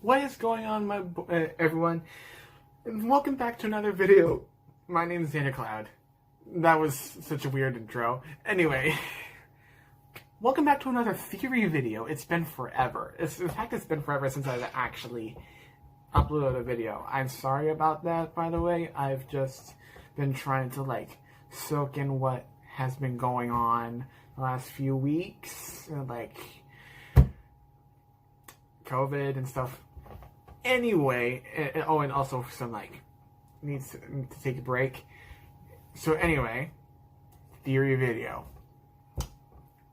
What is going on, everyone? And welcome back to another video. My name is Xander Cloud. That was such a weird intro. Anyway, welcome back to another theory video. It's been forever. In fact, it's been forever since I've actually uploaded a video. I'm sorry about that, by the way. I've just been trying to, soak in what has been going on the last few weeks. COVID and stuff. Anyway, and also some needs to take a break. So anyway, theory video.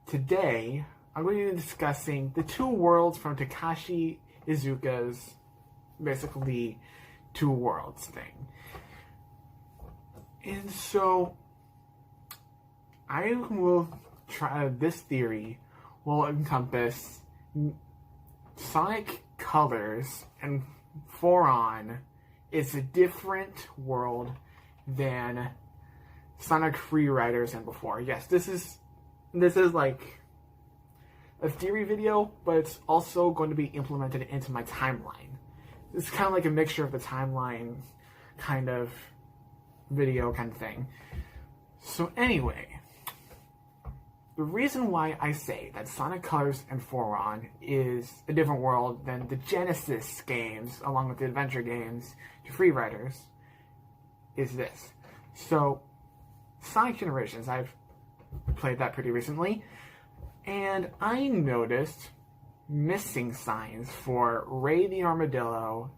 Today, I'm going to be discussing the two worlds from Takashi Iizuka's basically two worlds thing. And so, I will try. This theory will encompass Sonic Colors and Foron is a different world than Sonic Free Riders and before. Yes, this is like a theory video, but it's also going to be implemented into my timeline. It's kind of like a mixture of the timeline kind of video kind of thing. So anyway, the reason why I say that Sonic Colors and Foron is a different world than the Genesis games, along with the adventure games, to Free Riders, is this. So, Sonic Generations, I've played that pretty recently, and I noticed missing signs for Ray the Armadillo,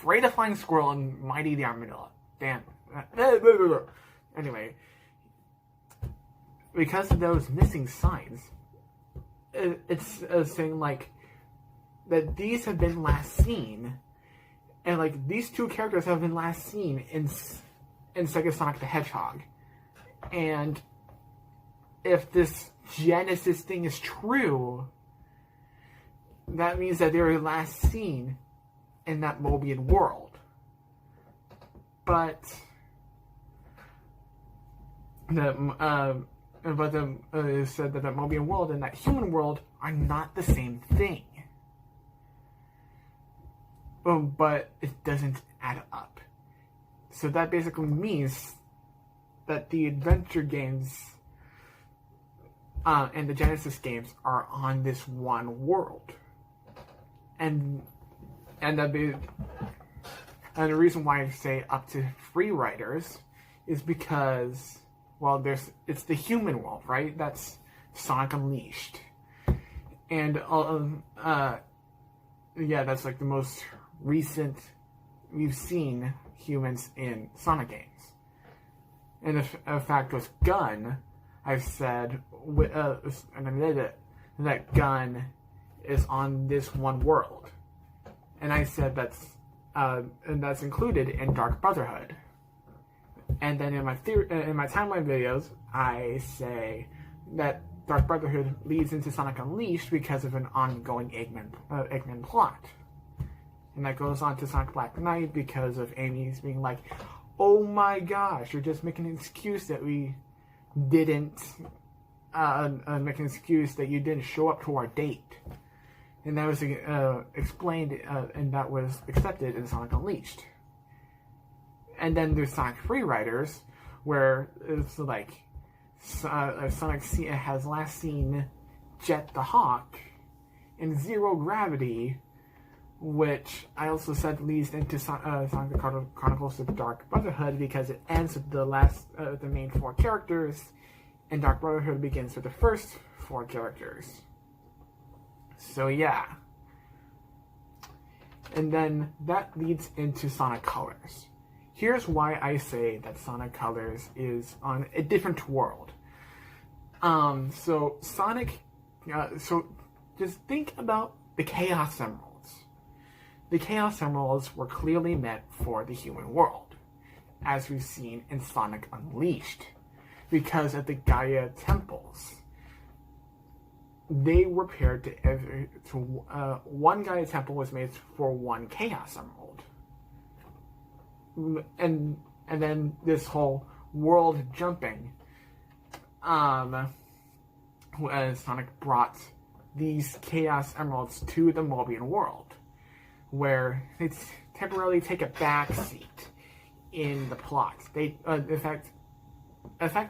Ray the Flying Squirrel and Mighty the Armadillo. Damn. Anyway, because of those missing signs, it's saying that these have been last seen, and these two characters have been last seen in Sega Sonic the Hedgehog. And if this Genesis thing is true, that means that they were last seen in that Mobian world. But it said that Mobian world and that human world are not the same thing. But it doesn't add up. So that basically means that the adventure games and the Genesis games are on this one world. And the reason why I say up to Free Riders is because, well, it's the human world, right? That's Sonic Unleashed. And, that's the most recent we've seen humans in Sonic games. And in fact, with Gun, I've said, and admitted it, that Gun is on this one world. And I said that's included in Dark Brotherhood. And then in my timeline videos, I say that Dark Brotherhood leads into Sonic Unleashed because of an ongoing Eggman plot. And that goes on to Sonic Black Knight because of Amy's being like, oh my gosh, you're just making an excuse that we didn't, make an excuse that you didn't show up to our date. And that was explained, and that was accepted in Sonic Unleashed. And then there's Sonic Free Riders, where it's Sonic has last seen Jet the Hawk in Zero Gravity, which I also said leads into Sonic the Chronicles of Dark Brotherhood because it ends with the main four characters, and Dark Brotherhood begins with the first four characters. So yeah. And then that leads into Sonic Colors. Here's why I say that Sonic Colors is on a different world. So just think about the Chaos Emeralds. The Chaos Emeralds were clearly meant for the human world, as we've seen in Sonic Unleashed, because of the Gaia temples. They were paired to one Gaia temple was made for one Chaos Emerald. And then this whole world jumping, as Sonic brought these Chaos Emeralds to the Mobian world, where they temporarily take a back seat in the plot. They, in fact,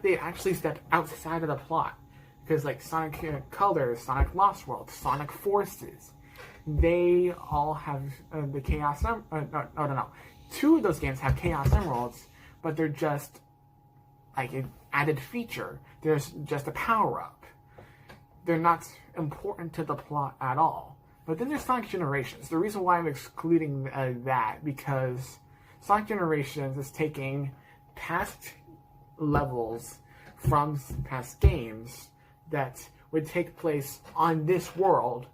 they actually step outside of the plot, because like Sonic Colors, Sonic Lost World, Sonic Forces, they all have the Chaos. No. 2 of those games have Chaos Emeralds, but they're just like an added feature. There's just a power up. They're not important to the plot at all. But then there's Sonic Generations. The reason why I'm excluding that, because Sonic Generations is taking past levels from past games that would take place on this world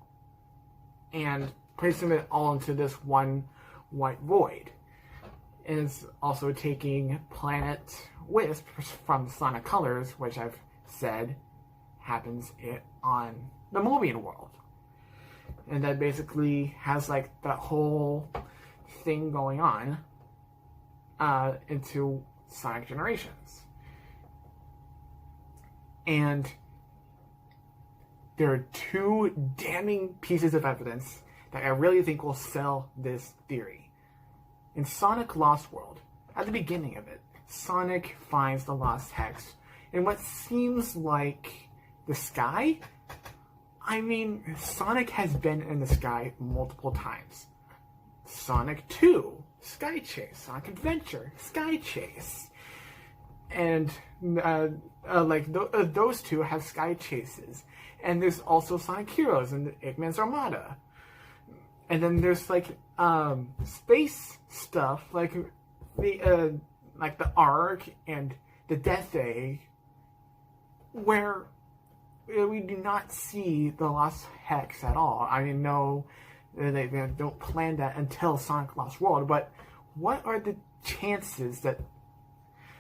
and placing it all into this one white void. And it's also taking Planet Wisp from Sonic Colors, which I've said happens on the Mobian world. And that basically has like that whole thing going on into Sonic Generations. And there are 2 damning pieces of evidence that I really think will sell this theory. In Sonic Lost World, at the beginning of it, Sonic finds the Lost Hex in what seems like the sky. I mean, Sonic has been in the sky multiple times. Sonic 2, Sky Chase. Sonic Adventure, Sky Chase. And those 2 have Sky Chases. And there's also Sonic Heroes and Eggman's Armada. And then there's like space stuff, like the Ark and the Death Egg, where we do not see the Lost Hex at all. I mean, no, they don't plan that until Sonic Lost World. But what are the chances that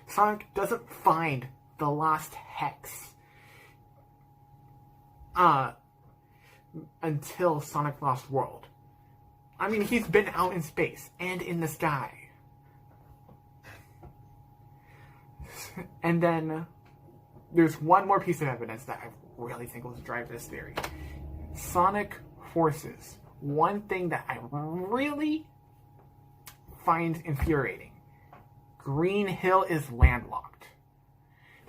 Sonic doesn't find the Lost Hex until Sonic Lost World? I mean, he's been out in space and in the sky. And then there's one more piece of evidence that I really think will drive this theory. Sonic Forces. One thing that I really find infuriating. Green Hill is landlocked.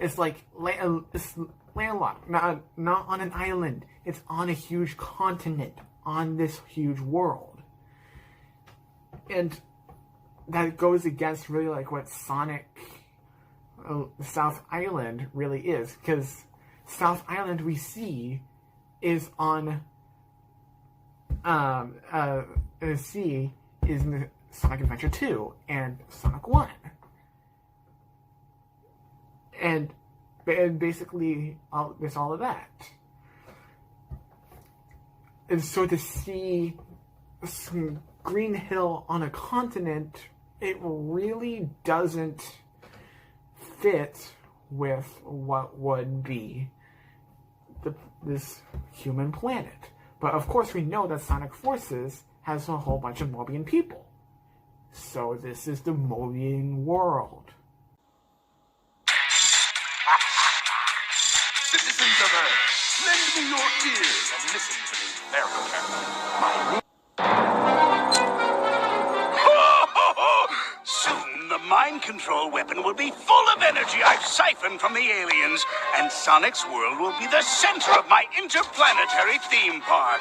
It's like it's landlocked, not on an island. It's on a huge continent, on this huge world. And that goes against really like what Sonic South Island really is, because South Island we see is on sea is in Sonic Adventure 2 and Sonic 1. And basically there's all of that. And so to see Green Hill on a continent, it really doesn't fit with what would be this human planet. But of course we know that Sonic Forces has a whole bunch of Mobian people. So this is the Mobian world. Citizens of Earth, lend me your ears and listen to me very carefully. Soon the mind control weapon will be full of energy I've siphoned from the aliens, and Sonic's world will be the center of my interplanetary theme park.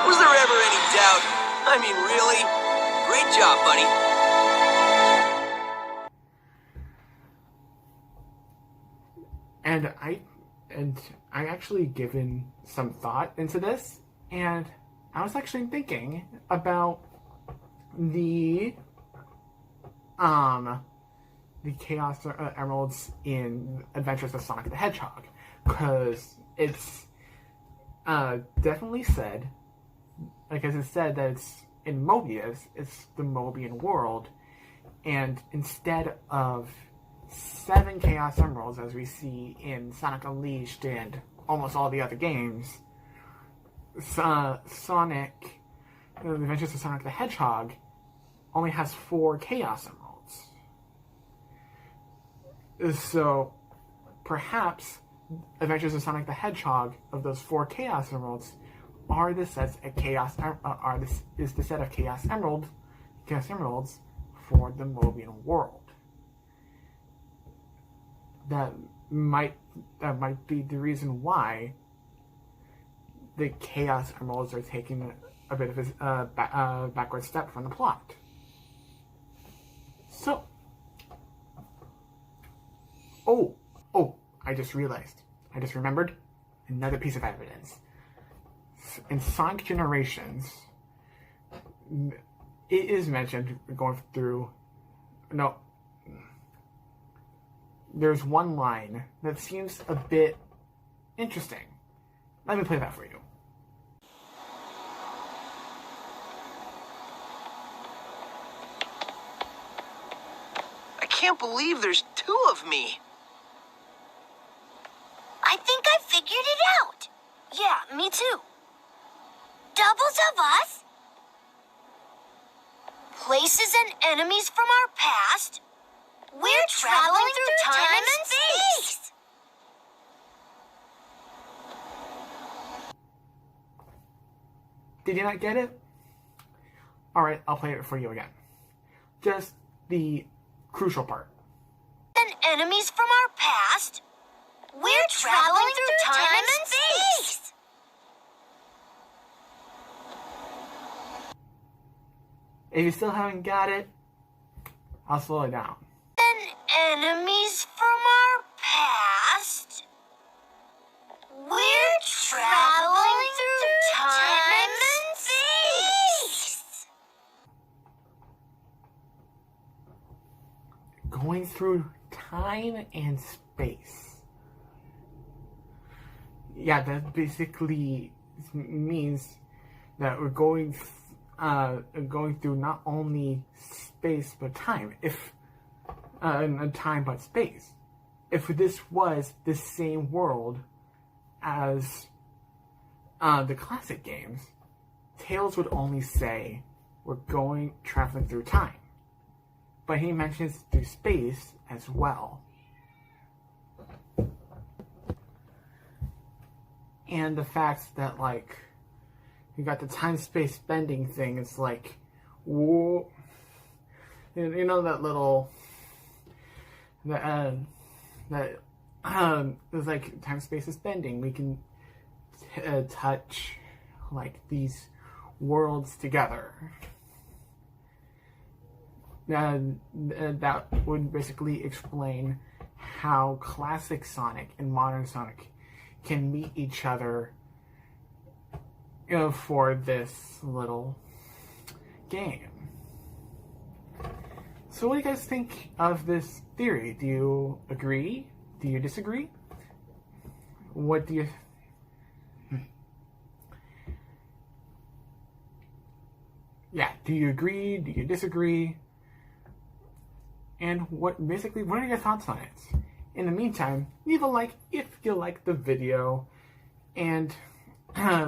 Was there ever any doubt? I mean, really? Great job, buddy. And I actually given some thought into this, and I was actually thinking about the Chaos Emeralds in Adventures of Sonic the Hedgehog, because it's definitely said, like as it said, that it's in Mobius, it's the Mobian world, And instead of 7 Chaos Emeralds, as we see in Sonic Unleashed and almost all the other games, Sonic, The Adventures of Sonic the Hedgehog, only has 4 Chaos Emeralds. So, perhaps Adventures of Sonic the Hedgehog, of those 4 Chaos Emeralds, are the sets of is the set of Chaos Emeralds for the Mobian world. That might be the reason why the Chaos Emeralds are taking a bit of a backward step from the plot. So, I just remembered another piece of evidence. In Sonic Generations, it is mentioned going through. No, there's one line that seems a bit interesting. Let me play that for you. I can't believe there's 2 of me. I think I figured it out. Yeah, me too. Doubles of us. Places and enemies from our past. We're traveling through time and space. Did you not get it? Alright, I'll play it for you again. Just the crucial part. And enemies from our past. We're traveling through time and space. If you still haven't got it, I'll slow it down. And enemies from our past. We're traveling through time and space. Going through time and space. Yeah, that basically means that we're going through not only space but time. If time but space. If this was the same world as the classic games, Tails would only say we're traveling through time. But he mentions through space as well. And the fact that, like, you got the time-space bending thing, it's like, whoa. You know that little, it's like time-space is bending. We can touch, like, these worlds together. That would basically explain how classic Sonic and modern Sonic can meet each other, for this little game. So what do you guys think of this theory? Do you agree? Do you disagree? What do you... Yeah, do you agree? Do you disagree? And what are your thoughts on it? In the meantime, leave a like if you like the video, and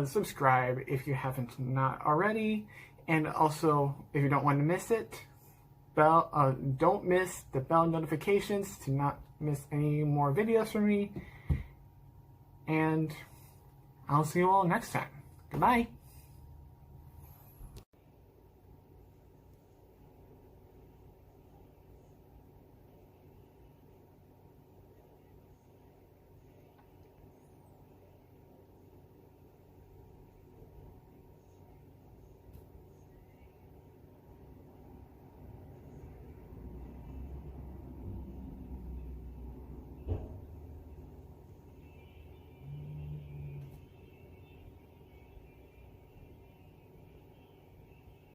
subscribe if you haven't not already, and also if you don't want to miss it, don't miss the bell notifications to not miss any more videos from me, and I'll see you all next time. Goodbye.